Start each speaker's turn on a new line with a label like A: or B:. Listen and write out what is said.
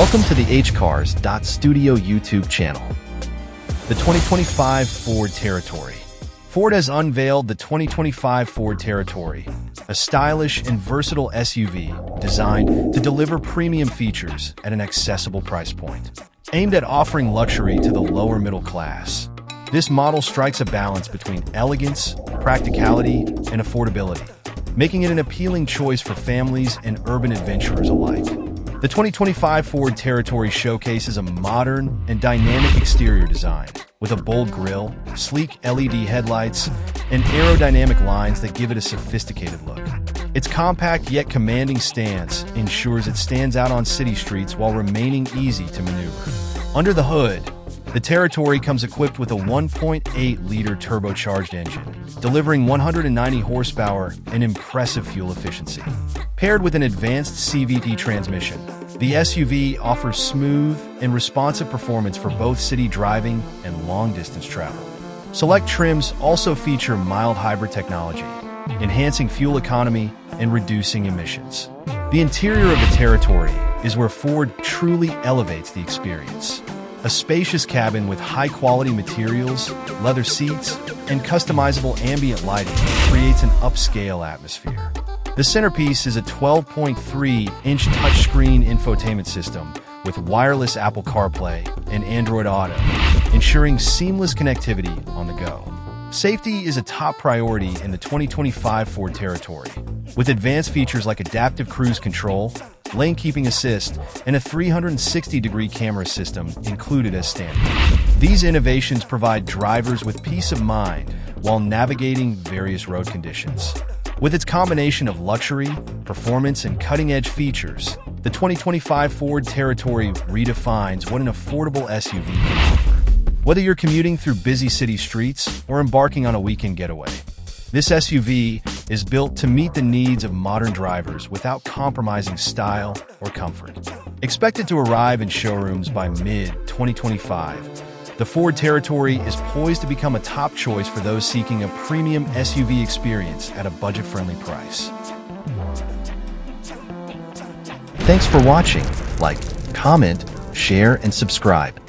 A: Welcome to the hcars.studio YouTube channel. The 2025 Ford Territory. Ford has unveiled the 2025 Ford Territory, a stylish and versatile SUV designed to deliver premium features at an accessible price point. Aimed at offering luxury to the lower middle class, this model strikes a balance between elegance, practicality, and affordability, making it an appealing choice for families and urban adventurers alike. The 2025 Ford Territory showcases a modern and dynamic exterior design, with a bold grille, sleek LED headlights, and aerodynamic lines that give it a sophisticated look. Its compact yet commanding stance ensures it stands out on city streets while remaining easy to maneuver. Under the hood, the Territory comes equipped with a 1.8-liter turbocharged engine, delivering 190 horsepower and impressive fuel efficiency. Paired with an advanced CVT transmission, the SUV offers smooth and responsive performance for both city driving and long-distance travel. Select trims also feature mild hybrid technology, enhancing fuel economy and reducing emissions. The interior of the Territory is where Ford truly elevates the experience. A spacious cabin with high-quality materials, leather seats, and customizable ambient lighting creates an upscale atmosphere. The centerpiece is a 12.3-inch touchscreen infotainment system with wireless Apple CarPlay and Android Auto, ensuring seamless connectivity on the go. Safety is a top priority in the 2025 Ford Territory, with advanced features like adaptive cruise control, lane keeping assist, and a 360-degree camera system included as standard. These innovations provide drivers with peace of mind while navigating various road conditions. With its combination of luxury, performance, and cutting-edge features, the 2025 Ford Territory redefines what an affordable SUV can offer. Whether you're commuting through busy city streets or embarking on a weekend getaway, this SUV is built to meet the needs of modern drivers without compromising style or comfort. Expected to arrive in showrooms by mid-2025, the Ford Territory is poised to become a top choice for those seeking a premium SUV experience at a budget-friendly price. Thanks for watching. Like, comment, share, and subscribe.